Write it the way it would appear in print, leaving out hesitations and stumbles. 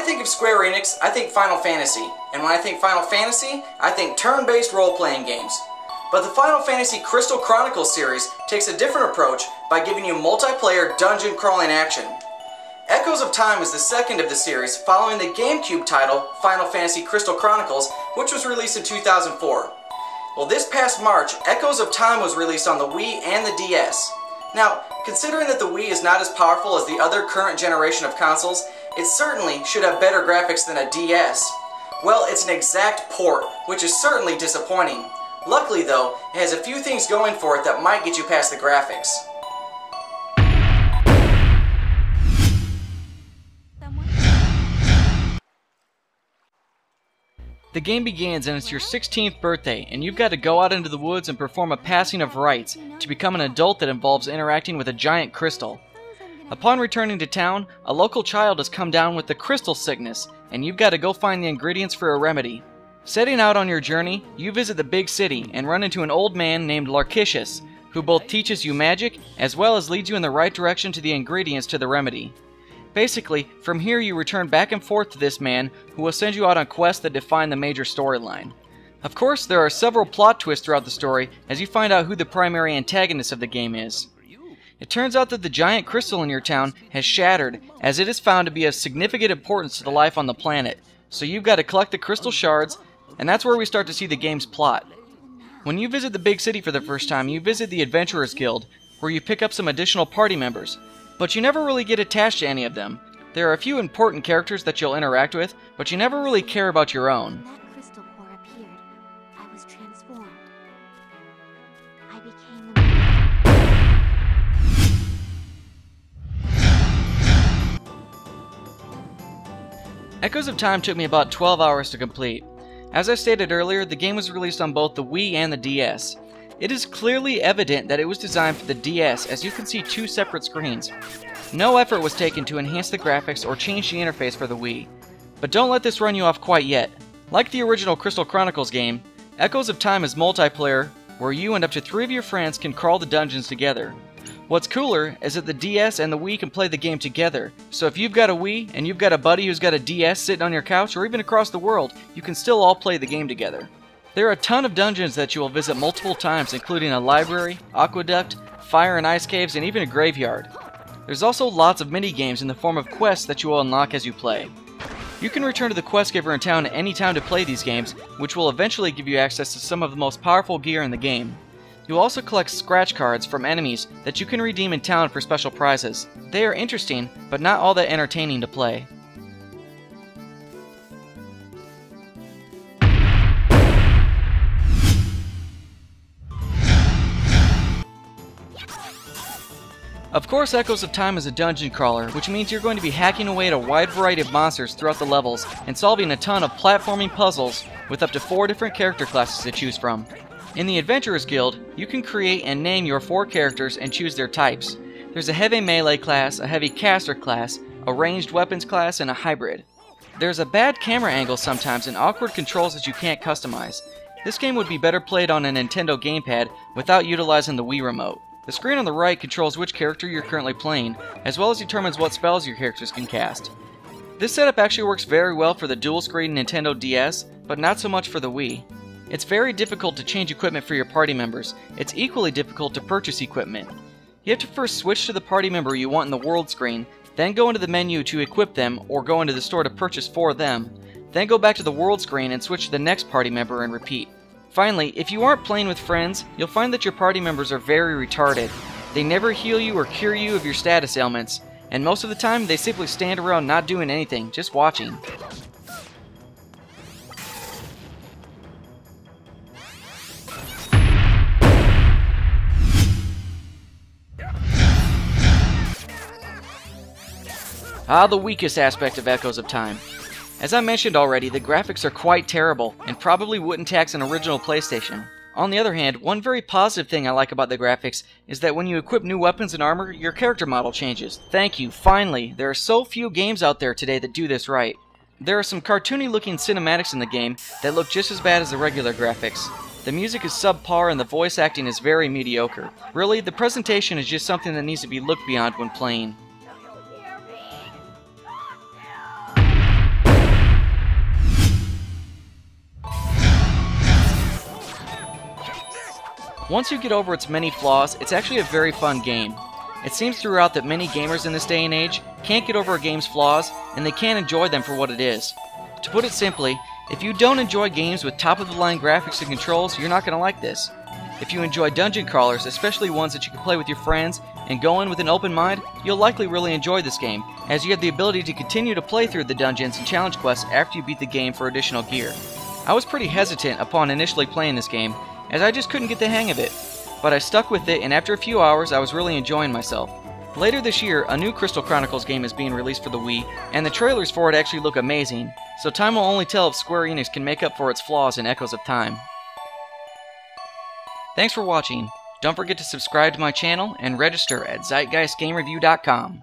think of Square Enix, I think Final Fantasy. And when I think Final Fantasy, I think turn-based role-playing games. But the Final Fantasy Crystal Chronicles series takes a different approach by giving you multiplayer dungeon crawling action. Echoes of Time is the second of the series, following the GameCube title Final Fantasy Crystal Chronicles, which was released in 2004. Well, this past March, Echoes of Time was released on the Wii and the DS. Now, considering that the Wii is not as powerful as the other current generation of consoles, it certainly should have better graphics than a DS. Well, it's an exact port, which is certainly disappointing. Luckily though, it has a few things going for it that might get you past the graphics. The game begins and it's your 16th birthday, and you've got to go out into the woods and perform a passing of rites to become an adult that involves interacting with a giant crystal. Upon returning to town, a local child has come down with the crystal sickness, and you've got to go find the ingredients for a remedy. Setting out on your journey, you visit the big city and run into an old man named Larkicius, who both teaches you magic as well as leads you in the right direction to the ingredients to the remedy. Basically, from here you return back and forth to this man, who will send you out on quests that define the major storyline. Of course, there are several plot twists throughout the story as you find out who the primary antagonist of the game is. It turns out that the giant crystal in your town has shattered, as it is found to be of significant importance to the life on the planet, so you've got to collect the crystal shards, and that's where we start to see the game's plot. When you visit the big city for the first time, you visit the Adventurers Guild, where you pick up some additional party members. But you never really get attached to any of them. There are a few important characters that you'll interact with, but you never really care about your own. When that crystal core appeared, I was transformed. I became the... Echoes of Time took me about 12 hours to complete. As I stated earlier, the game was released on both the Wii and the DS. It is clearly evident that it was designed for the DS, as you can see two separate screens. No effort was taken to enhance the graphics or change the interface for the Wii. But don't let this run you off quite yet. Like the original Crystal Chronicles game, Echoes of Time is multiplayer, where you and up to 3 of your friends can crawl the dungeons together. What's cooler is that the DS and the Wii can play the game together, so if you've got a Wii and you've got a buddy who's got a DS sitting on your couch or even across the world, you can still all play the game together. There are a ton of dungeons that you will visit multiple times, including a library, aqueduct, fire and ice caves, and even a graveyard. There's also lots of mini-games in the form of quests that you will unlock as you play. You can return to the quest giver in town at any time to play these games, which will eventually give you access to some of the most powerful gear in the game. You'll also collect scratch cards from enemies that you can redeem in town for special prizes. They are interesting, but not all that entertaining to play. Of course, Echoes of Time is a dungeon crawler, which means you're going to be hacking away at a wide variety of monsters throughout the levels and solving a ton of platforming puzzles with up to 4 different character classes to choose from. In the Adventurers Guild, you can create and name your 4 characters and choose their types. There's a heavy melee class, a heavy caster class, a ranged weapons class, and a hybrid. There's a bad camera angle sometimes and awkward controls that you can't customize. This game would be better played on a Nintendo gamepad without utilizing the Wii remote. The screen on the right controls which character you're currently playing, as well as determines what spells your characters can cast. This setup actually works very well for the dual-screen Nintendo DS, but not so much for the Wii. It's very difficult to change equipment for your party members. It's equally difficult to purchase equipment. You have to first switch to the party member you want in the world screen, then go into the menu to equip them or go into the store to purchase for them, then go back to the world screen and switch to the next party member and repeat. Finally, if you aren't playing with friends, you'll find that your party members are very retarded. They never heal you or cure you of your status ailments, and most of the time they simply stand around not doing anything, just watching. The weakest aspect of Echoes of Time. As I mentioned already, the graphics are quite terrible, and probably wouldn't tax an original PlayStation. On the other hand, one very positive thing I like about the graphics is that when you equip new weapons and armor, your character model changes. Thank you, finally! There are so few games out there today that do this right. There are some cartoony looking cinematics in the game that look just as bad as the regular graphics. The music is subpar and the voice acting is very mediocre. Really, the presentation is just something that needs to be looked beyond when playing. Once you get over its many flaws, it's actually a very fun game. It seems throughout that many gamers in this day and age can't get over a game's flaws, and they can't enjoy them for what it is. To put it simply, if you don't enjoy games with top-of-the-line graphics and controls, you're not going to like this. If you enjoy dungeon crawlers, especially ones that you can play with your friends, and go in with an open mind, you'll likely really enjoy this game, as you have the ability to continue to play through the dungeons and challenge quests after you beat the game for additional gear. I was pretty hesitant upon initially playing this game, as I just couldn't get the hang of it, but I stuck with it, and after a few hours I was really enjoying myself. Later this year, a new Crystal Chronicles game is being released for the Wii, and the trailers for it actually look amazing, so time will only tell if Square Enix can make up for its flaws in Echoes of Time. Thanks for watching. Don't forget to subscribe to my channel and register at ZeitgeistGameReview.com.